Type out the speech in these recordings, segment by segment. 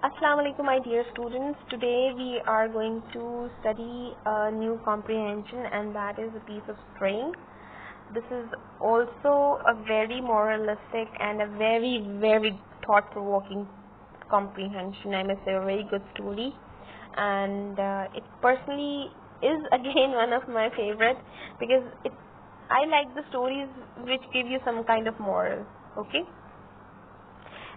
Assalamu alaikum, my dear students. Today we are going to study a new comprehension, and that is a piece of string. This is also a very moralistic and a very thought-provoking comprehension. I must say, a very good story, and it personally is again one of my favorite because I like the stories which give you some kind of moral. Okay.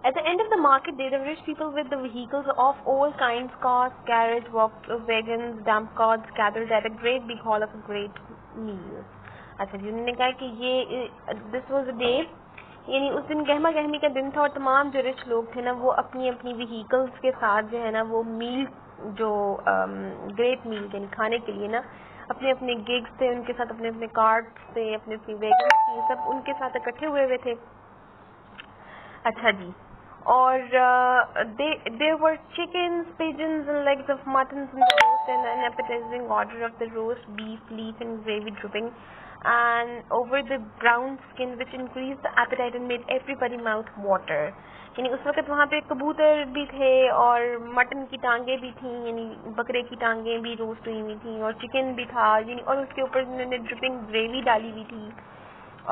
At the end of the market day, the rich people with the vehicles of all kinds, cars, carriage, wagons, dump carts, gathered at a great big hall of a great meal. अच्छा जी, उन्होंने कहा कि ये this was a day, यानी उस दिन गहमा गहमी का दिन था और तमाम जो रिच लोग थे ना वो अपनी अपनी व्हीकल्स के साथ जो है ना वो मील जो ग्रेट मील यानी खाने के लिए ना अपने अपने गिग्स थे, उनके साथ अपने अपने कार्ट्स थे, अपने अपनी वैगन्स थे, सब उनके साथ इकट्ठे हुए थे। अच्छा जी, और there were chickens, pigeons and legs of mutton in the roast and an appetizing order of the roast beef, leaf and gravy dripping and over the brown skin which increased the appetite and made everybody mouth water। यानी उस वक्त वहाँ पे कबूतर भी थे और mutton की टांगे भी थी, यानी बकरे की टांगे भी रोस्ट हुई हुई थी और चिकन भी था, यानी और उसके ऊपर उन्होंने ड्रिपिंग ग्रेवी डाली हुई थी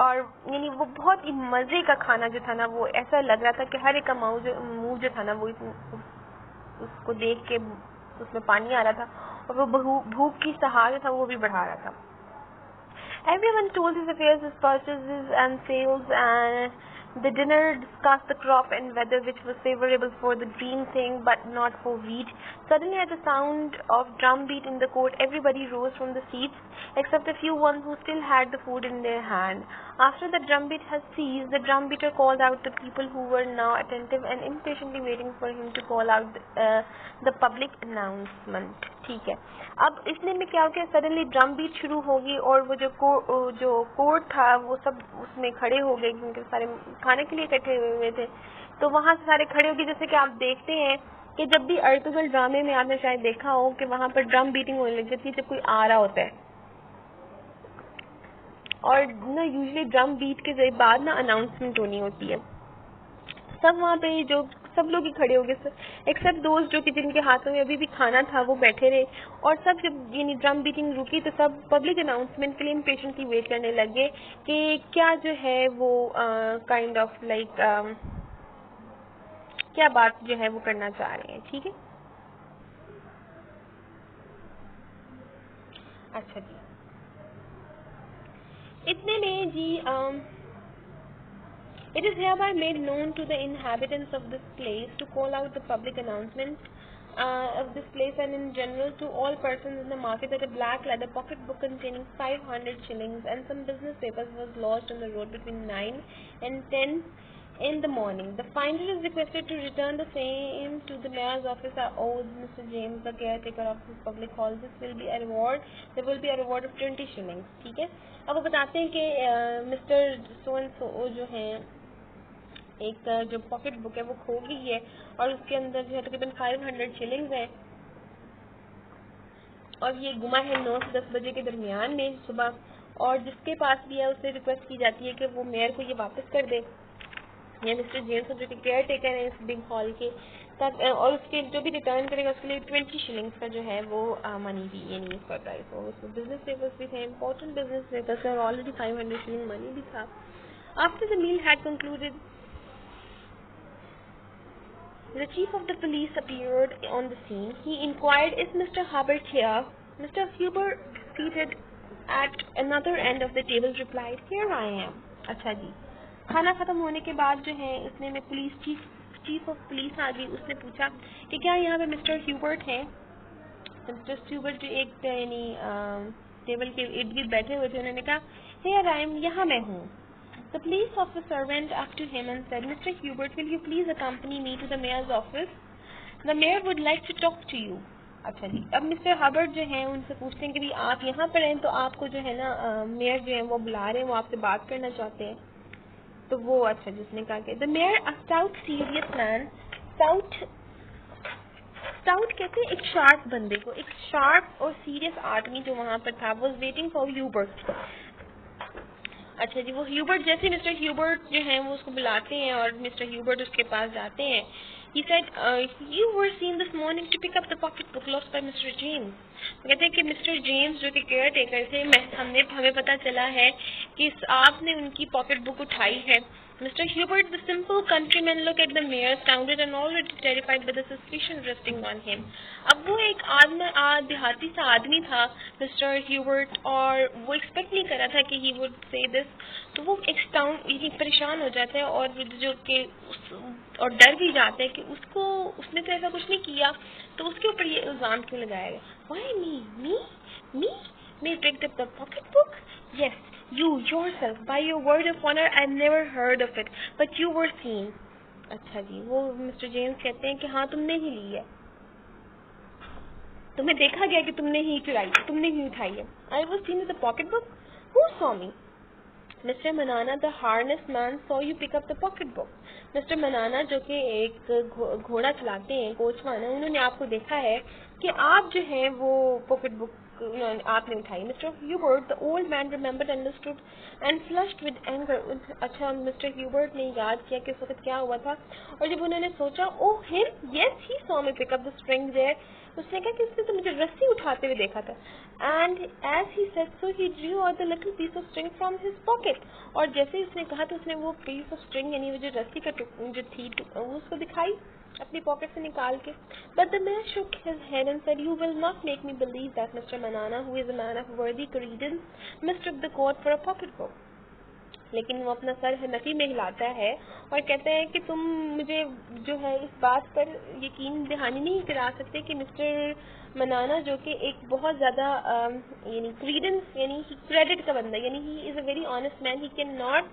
और यानी वो बहुत ही मज़े का खाना जो था ना वो ऐसा लग रहा था कि हर एक का मुँह जो था ना वो उसको देख के उसमें पानी आ रहा था और वो भूख की सहार जो था वो भी बढ़ा रहा था। Everyone told his affairs, his purchases and sales, and the dinner discussed the crop and weather which was favorable for the green thing but not for wheat. Suddenly at the sound of drum beat in the court, everybody rose from the seats except a few ones who still had the food in their hand. After the drum beat had ceased, the drum beater called out the people who were now attentive and impatiently waiting for him to call out the public announcement। ठीक है, अब इसने में क्या हो गया, suddenly drum beat शुरू होगी और वो जो कोर्ट था वो सब उसमें खड़े हो गए क्योंकि सारे खाने के लिए इकट्ठे हुए थे, तो वहाँ से सारे खड़े हो गए। जैसे कि आप देखते हैं कि जब भी अर्तुगरुल ड्रामे में आपने शायद देखा हो कि वहाँ पर ड्रम बीटिंग होने लग जाती है जब कोई आ रहा होता है, और ना यूजुअली ड्रम बीट के बाद ना अनाउंसमेंट होनी होती है। सब वहाँ पे जो सब लोग ही खड़े हो गए एक्सेप्ट दोस्त जो कि जिनके हाथों में अभी भी खाना था वो बैठे रहे, और सब जब यानी ड्रम बीटिंग रुकी तो सब पब्लिक अनाउंसमेंट के लिए इम्पेशेंटली वेट करने लगे कि क्या जो है वो काइंड ऑफ लाइक क्या बात जो है वो करना चाह रहे हैं। ठीक है, अच्छा जी, इतने में जी it is hereby made known to the inhabitants of this place to call out the public announcement of this place and in general to all persons in the market that a black leather pocket book containing 500 shillings and some business papers was lodged on the road between 9 and 10 in the morning. The finder is requested to return the same to the mayor's office or Mr. James, the caretaker of this public hall. This will be a reward. There will be a reward of 20 shillings. ठीक है, अब वो बताते हैं कि mister so and so जो हैं एक जो पॉकेट बुक है वो खो गई है और उसके अंदर जो है तकरीबन 500 शिलिंग्स हैं और ये गुमा है 9 से 10 बजे के दरमियान में सुबह, और जिसके पास भी है उससे रिक्वेस्ट की जाती है कि वो मेयर को ये वापस कर दे या मिस्टर जेम्स जो कि केयर टेकर है इस बिग हॉल के तक, और उसके जो भी रिटर्न करेगा उसके लिए 20 शिलिंग्स का जो है वो मनी भी ये नहीं कर रहा है। तो उसमें बिजनेस पेपर्स भी थे, इंपॉर्टेंट बिजनेस पेपर्स और ऑलरेडी 500 शिलिंग मनी भी था। After the meal had concluded the chief of the police appeared on the scene. He inquired, "Is Mr. Hubbard here?" Mr. Hubbard, seated at another end of the table, replied, "Here I am." अच्छा जी, खाना खत्म होने के बाद जो है उसने में पुलिस चीफ ऑफ पुलिस आ गई, उसने पूछा कि क्या यहाँ पे मिस्टर ह्यूबर्ट हैं। मिस्टर ह्यूबर्ट जो एक यानी टेबल के इर्द गिर्द बैठे हुए थे, उन्होंने कहा, "Here I am, यहाँ मैं हूँ." The police officer went up to him and said, "Mr. Hubert, will you please accompany me to the mayor's office? The mayor would like to talk to you." अच्छा जी, अब mister Hubert जो हैं उनसे पूछते हैं कि भाई आप यहाँ पर हैं तो आपको जो है ना मेयर जो है वो बुला रहे हैं, वो आपसे बात करना चाहते हैं। तो वो अच्छा जिसने कहा कि the mayor a stout serious man, stout कहते हैं एक शार्प बंदे को, एक शार्प और सीरियस आदमी जो वहाँ पर था, वॉज वेटिंग फॉर ह्यूबर्ट। अच्छा जी, वो ह्यूबर्ट जैसे मिस्टर ह्यूबर्ट जो हैं वो उसको बुलाते हैं और मिस्टर ह्यूबर्ट उसके पास जाते हैं He said, you were seen this morning to pick up the pocketbook lost by Mr. James. वो कहते हैं कि मिस्टर जेम्स जो कि केयर टेकर थे, हमें पता चला है कि आपने उनकी पॉकेट बुक उठाई है. Mr. Hubert, the simple countryman, looked at the mayor, astounded and already terrified by the suspicion resting on him. अब वो एक देहाती सा आदमी था, मिस्टर ह्यूबर्ट, और वो एक्सपेक्ट नहीं कर रहा था कि he would say this. तो वो परेशान हो जाते हैं और जो कि और डर भी जाते हैं कि उसने तो ऐसा कुछ नहीं किया, तो उसके ऊपर ये इल्जाम क्यों लगाया गया. Why me? Me picked up the pocketbook? Yes, you yourself, by your word of honor, I've never heard of it, but you were seen. अच्छा जी, वो मिस्टर जेम्स कहते हैं कि हाँ तुमने ही ली है, तुम्हें देखा गया कि तुमने ही उठाई है. I was seen with the pocketbook. Who saw me? Mr. Manana, the harness man, saw you pick up the pocketbook. Mr. Manana, जो कि एक घोड़ा चलाते हैं, कोचवान है, उन्होंने आपको देखा है कि आप जो है वो पॉकेट बुक आपने उठाई. Mr. Hubert, the old man, remembered, understood and flushed with anger. अच्छा, मिस्टर ह्यूबर्ट ने याद किया कि उस वक्त क्या हुआ था, और जब उन्होंने सोचा, oh him, yes, he saw me pick up the string there. उसने कहा कि उसने तो मुझे रस्सी उठाते हुए देखा था. And as he said so, he drew out the little piece of string from his pocket. और जैसे ही उसने कहा तो उसने वो piece of string यानी वो जो रस्सी का जो थी उसको दिखाई अपनी पॉकेट से निकाल के. But the man shook his head and said, "You will not make me believe that Mr. Manana, who is a man of worthy credence, mistook the coat for a pocketbook." लेकिन वो अपना sir Nafi में हिलाता है और कहता है कि तुम मुझे जो है इस बात पर यकीन दहानी नहीं करा सकते कि मिस्टर मनाना जो कि एक बहुत ज़्यादा यानी क्रीडेंस यानी क्रेडिट का बंदा, यानी he is a very honest man, he can not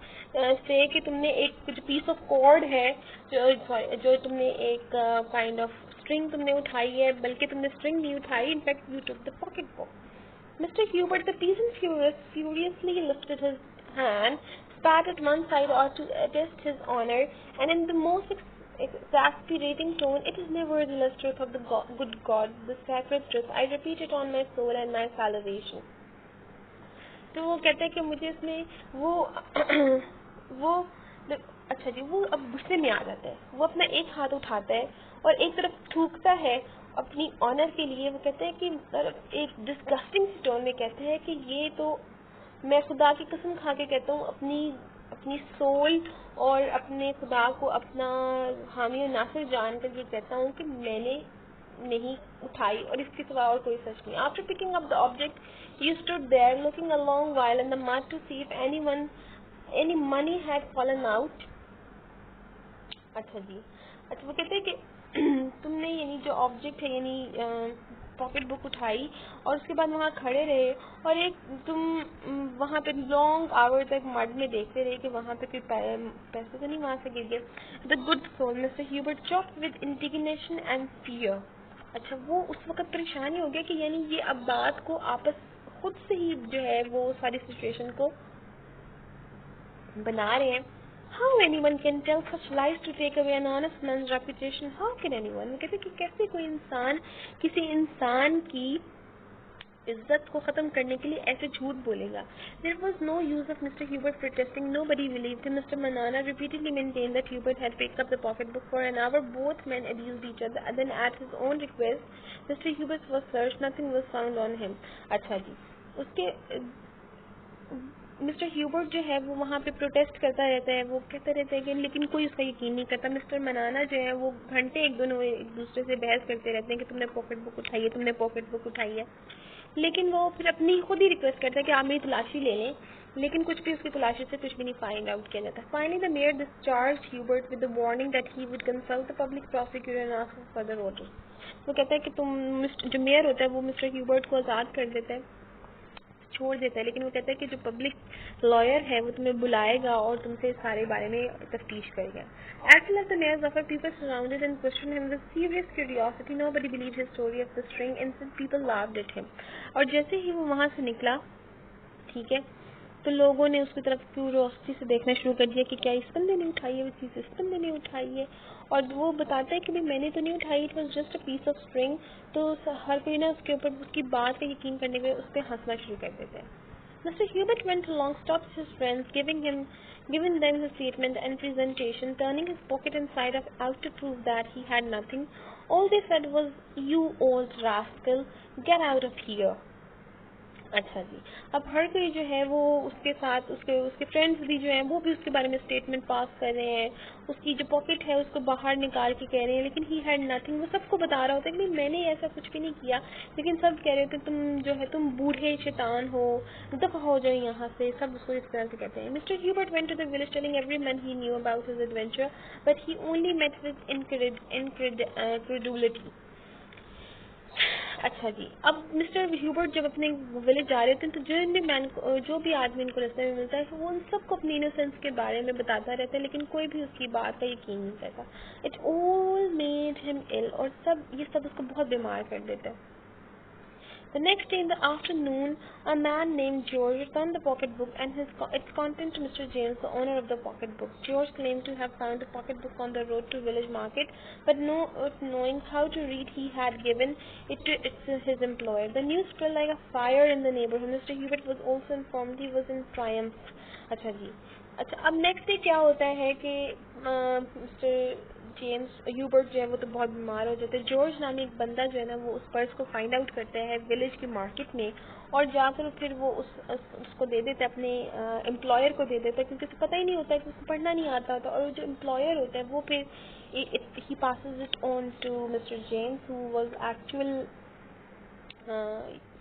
से कि तुमने एक कुछ पीस ऑफ कॉर्ड है जो तुमने एक काइंड ऑफ स्ट्रिंग तुमने उठाई है, बल्कि तुमने स्ट्रिंग नहीं उठाई, in fact you took the pocket book. Mr. Hubert, the peasant, furiously lifted his hand, spat at one side or to attest his honor, and in the most exasperating tone, "It is nevertheless truth of the good God, the sacred truth. I repeat it on my soul and my salvation." तो वो कहता है कि मुझे इसमें वो अच्छा जी, वो अब गुस्से में आ जाता है, वो अपना एक हाथ उठाता है और एक तरफ थूकता है अपनी ऑनर के लिए. वो कहते हैं कि एक डिस्गस्टिंग टोन में कहते हैं कि ये तो मैं खुदा की कसम खा के कहता हूँ, अपनी सोल और अपने खुदा को अपना हामी और नासिर जानकर ये कहता हूँ कि मैंने नहीं उठाई और इसके सिवा और कोई सच नहीं. After picking up the object, you stood there looking a long while in the mud to see if any money had fallen out. अच्छा जी, अच्छा वो कहते हैं कि तुमने यानी जो ऑब्जेक्ट है यानी पॉकेट बुक उठाई और उसके बाद वहाँ खड़े रहे और एक तुम वहाँ पे लॉन्ग आवर तक मड में देखते रहे कि वहाँ पे कोई पैसे तो नहीं वहाँ से गिर गए. The good soul mister Hubert choked with indignation and fear. अच्छा, वो उस वक्त परेशान ही हो गया कि यानी ये अब बात को आपस खुद से ही जो है वो सारी सिचुएशन को बना रहे हैं. How anyone can tell such lies to take away an honest man's reputation? How can anyone? वो कहते कि कैसे कोई इंसान किसी इंसान की इज्जत को खत्म करने के लिए ऐसे झूठ बोलेगा. There was no use of Mr. Hubert protesting. Nobody believed him. Mr. Manana repeatedly maintained that Hubert had picked up the pocketbook. For an hour, both men abused each other. And then, at his own request, Mr. Hubert was searched. Nothing was found on him. अच्छा जी, उसके mister Hubert जो है वो वहाँ पे protest करता रहता है, वो कहता रहता है कि लेकिन कोई उसका यकीन नहीं करता. मिस्टर मनाना जो है वो घंटे एक दूसरे से बहस करते रहते हैं कि तुमने पॉकेट बुक उठाई है, लेकिन वो फिर अपनी खुद ही रिक्वेस्ट करता है कि आप मेरी तलाशी ले लें, लेकिन कुछ भी उसकी तलाशी से कुछ भी नहीं फाइंड आउट किया जाता. Finally the mayor discharge Hubert with the warning that he would consult the public prosecutor and ask for further order. वो कहता है कि तुम जो मेयर होता है वो मिस्टर ह्यूबर्ट को आज़ाद कर देता है, छोड़ देता है, लेकिन वो कहता है कि जो पब्लिक लॉयर है वो तुम्हें बुलाएगा और तुमसे इस सारे बारे में तफ्तीश करेगा. As soon as the mayor's offer, people surrounded and questioned him with serious curiosity. Nobody believed his story of the string. Instead, people laughed at him. और जैसे ही वो वहाँ से निकला, ठीक है, तो लोगों ने उसकी तरफ क्यूरियोसिटी से देखना शुरू कर दिया कि क्या इस बंदे ने उठाई है, वो चीज़ इस बंदे ने उठाई है. और वो बताता है कि भाई मैंने तो नहीं उठाई, it was just a piece of string. तो हर कोई ना उसके ऊपर उसकी बात का यकीन करने के उस पर हंसना शुरू कर देता है. Mr. Hubert went along, stopped his friends, giving them his statement and presentation, turning his pocket inside out to prove that he had nothing. All they said was, "You old rascal, get out of here." अच्छा जी, अब हर कोई जो है वो उसके साथ उसके फ्रेंड्स भी जो हैं वो भी उसके बारे में स्टेटमेंट पास कर रहे हैं, उसकी जो पॉकेट है उसको बाहर निकाल के कह रहे हैं, लेकिन ही हैड नथिंग। वो सबको बता रहा होता है कि मैंने ऐसा कुछ भी नहीं किया, लेकिन सब कह रहे होते तुम जो है तुम बूढ़े शैतान हो, दफा हो जाओ यहाँ से, सब उसको इस तरह से कहते हैं। Mister Hubert went to the village telling everyone he knew about his adventure, but he only met with incredulity. अच्छा जी, अब मिस्टर ह्यूबर्ट जब अपने विलेज जा रहे थे तो जो भी आदमी इनको रास्ते में मिलता है वो उन सबको अपनी इनोसेंस के बारे में बताता रहता है, लेकिन कोई भी उसकी बात का यकीन नहीं करता। इट ऑल मेड हिम इल, और ये सब उसको बहुत बीमार कर देता है। The next day in the afternoon, a man named George returned the pocketbook and its content to Mr. James, the owner of the pocketbook. George claimed to have found the pocketbook on the road to village market, but not knowing how to read, he had given it to his employer. The news spread like a fire in the neighborhood. Mr. Hubert was also informed. He was in triumph. अच्छा जी, अच्छा अब next day क्या होता है कि mister James Hubert जो है वो तो बहुत बीमार हो जाते हैं। जॉर्ज नामी एक बंदा जो है ना वो उस पर्स को फाइंड आउट करता है विलेज की मार्केट में, और जाकर फिर वो उसको दे देता है, अपने एम्प्लॉयर को दे देता है, क्योंकि उसको पता ही नहीं होता है कि उसको पढ़ना नहीं आता होता। और जो एम्प्लॉयर होता है वो फिर he passes it on to mister James who was actual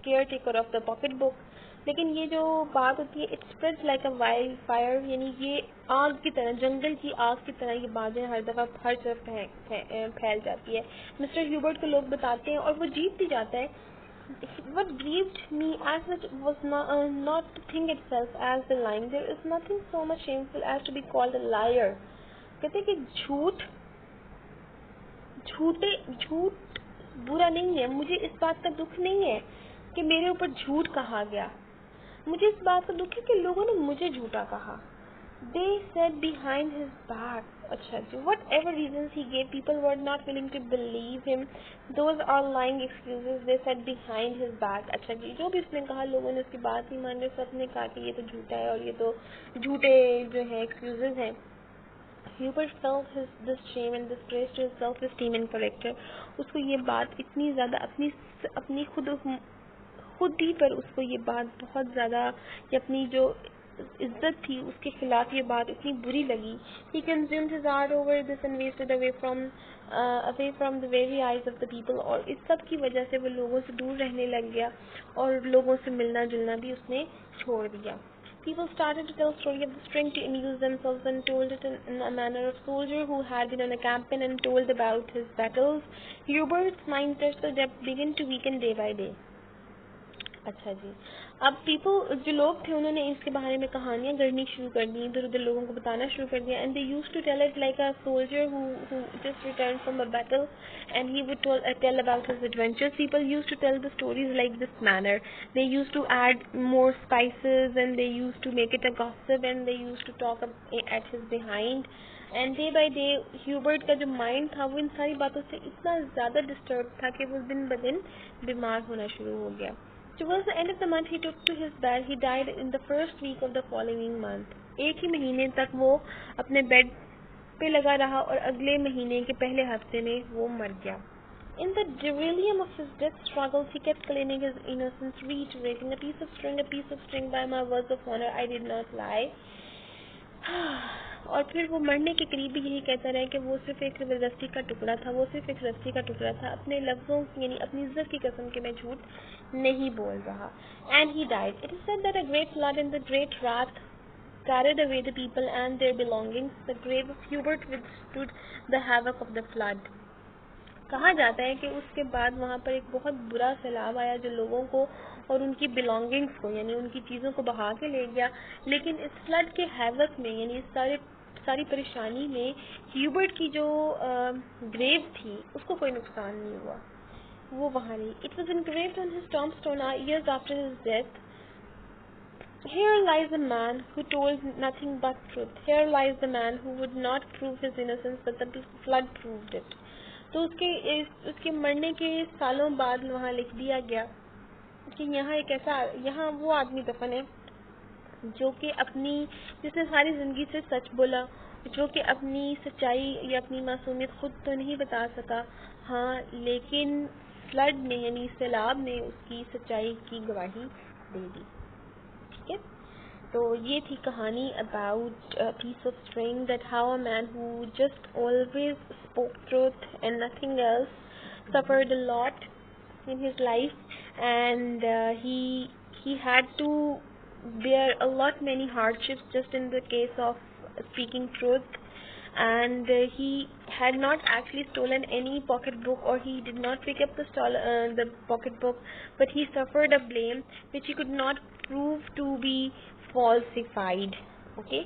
caretaker of the pocket book. लेकिन ये जो बात होती है it spreads like a wildfire, यानी ये आग की तरह, जंगल की आग की तरह ये बातें हर दफ़ा हर तरफ फैल जाती है। मिस्टर ह्यूबर्ट को लोग बताते हैं और वो जीत भी जाता है। What grieved me as much was not to think itself as the lying. There is nothing so much shameful as to be called a liar. कहते हैं कि झूठ बुरा नहीं है। मुझे इस बात का दुख नहीं है कि मेरे ऊपर झूठ कहा गया, मुझे इस बात का दुख है कि लोगों ने मुझे झूठा कहा। They said behind his back. अच्छा जी, whatever reasons he gave, people were not willing to believe him. Those are lying excuses. They said behind his back. अच्छा जी, जो भी उसने कहा लोगों ने उसकी बात नहीं मान रहे, सबने कहा कि ये तो झूठा है और ये तो झूठे जो है excuses हैं। Hubert felt this shame and disgrace to his self-esteem and character. उसको ये बात इतनी ज़्यादा अपनी खुद ही पर उसको ये बात बहुत ज़्यादा, अपनी जो इज्जत थी उसके खिलाफ ये बात इतनी बुरी लगी। He consumed his art over this and wasted away from the very eyes of the people. और इस सब की वजह से वो लोगों से दूर रहने लग गया और लोगों से मिलना जुलना भी उसने छोड़ दिया। People started to tell story of the string to amuse themselves and told it in a manner of soldier who had been on a campaign and told about his battles. Hubert's mind began to weaken day by day. अच्छा जी, अब जो लोग थे उन्होंने इसके बारे में कहानियाँ गढ़नी शुरू कर दी, इधर उधर लोगों को बताना शुरू कर दिया। And they used to tell it like a soldier who just returned from a battle, and he would tell about his adventures. People used to tell the stories like this manner. They used to add more spices and they used to make it a gossip and they used to talk at his behind. And day by day Hubert का जो mind था वो इन सारी बातों से इतना ज़्यादा disturb था कि वो दिन ब दिन बीमार होना शुरू हो गया। Towards the end of the month, he took to his bed. He died in the first week of the following month. एक ही महीने तक वो अपने बेड पे लगा रहा और अगले महीने के पहले हफ्ते में वो मर गया। In the delirium of his death struggles, he kept claiming his innocence, reiterating, "A piece of string, by my words of honor, I did not lie." और फिर वो मरने के करीब भी यही कहता रहा कि वो सिर्फ एक रस्सी का टुकड़ा था, अपने लफ्ज़ों यानी अपनी इज्जत की कसम के मैं झूठ नहीं बोल रहा। And he died. It is said that a great flood and the great wrath carried away the people and their belongings. The grave of Hubert withstood the havoc of the flood. कहा जाता है कि उसके बाद वहाँ पर एक बहुत बुरा सैलाब आया जो लोगों को और उनकी बिलोंगिंग्स को यानी उनकी चीज़ों को बहा के ले गया, लेकिन इस फ्लड के हैवक में यानी इस सारी परेशानी में ह्यूबर्ट की जो ग्रेव थी उसको कोई नुकसान नहीं हुआ, वो वहाँ रही। It was engraved on his tombstone years after his death. Here lies a man who told nothing but truth. Here lies the man who would not prove his innocence, but the flood proved it. तो उसके मरने के सालों बाद वहाँ लिख दिया गया कि यहाँ वो आदमी दफन है जो कि अपनी जिसने सारी ज़िंदगी से सच बोला, जो कि अपनी सच्चाई या अपनी मासूमियत खुद तो नहीं बता सका, हाँ लेकिन फ्लड ने यानी सैलाब ने उसकी सच्चाई की गवाही दे दी। ठीक है, तो ये थी कहानी about piece of string, that how a man who just always spoke truth and nothing else suffered a lot in his life, and he had to bear a lot many hardships just in the case of speaking truth, and he had not actually stolen any pocketbook, or he did not pick up the pocketbook, but he suffered a blame which he could not prove to be falsified. Okay,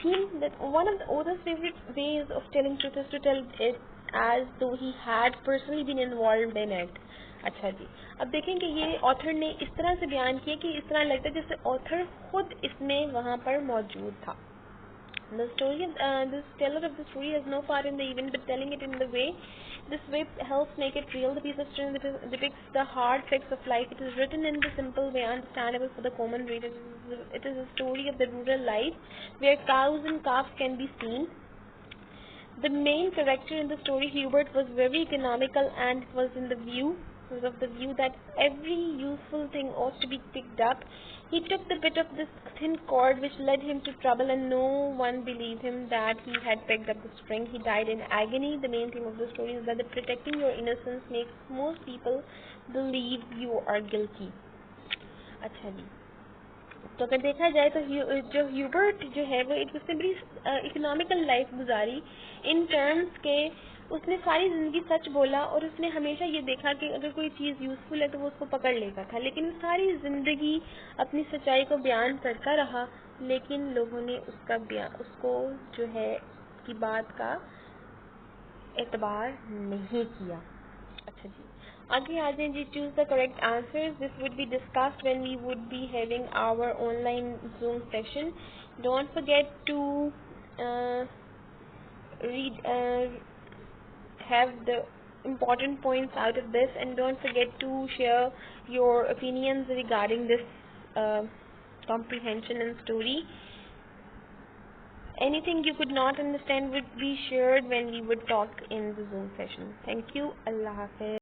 theme that one of the author's favorite ways of telling truth is to tell it as though he had personally been involved in it. अच्छा जी, अब देखें कि ये author ने इस तरह से बयान किया कि इस तरह लगता है जैसे ऑथर खुद इसमें वहाँ पर मौजूद था. The story of this teller of the story has no part in the event, but telling it in the way this way helps make it real. The piece of string depicts the hard facts of life. It is written in the simple way, understandable for the common reader. It is a story of the rural life where cows and calves can be seen. The main character in the story, Hubert, was very economical and was of the view that every useful thing ought to be picked up. He took the bit of this thin cord which led him to trouble, and no one believed him that he had picked up the string. He died in agony. The main theme of the story is that protecting your innocence makes most people believe you are guilty. अच्छा जी, तो अगर देखा जाए तो जो Hubert जो है वो उसने बड़ी इकोनॉमिकल लाइफ गुजारी इन टर्म्स के, उसने सारी ज़िंदगी सच बोला और उसने हमेशा ये देखा कि अगर कोई चीज़ यूज़फुल है तो वो उसको पकड़ लेता था, लेकिन सारी ज़िंदगी अपनी सच्चाई को बयान करता रहा, लेकिन लोगों ने उसको जो है की बात का एतबार नहीं किया. अच्छा जी, आगे आ जाए जी. Choose the correct answers. This would be discussed when we would be having our online Zoom session. Don't forget to read have the important points out of this, and don't forget to share your opinions regarding this comprehension and story. Anything you could not understand would be shared when we would talk in the Zoom session. Thank you. Allah Hafiz.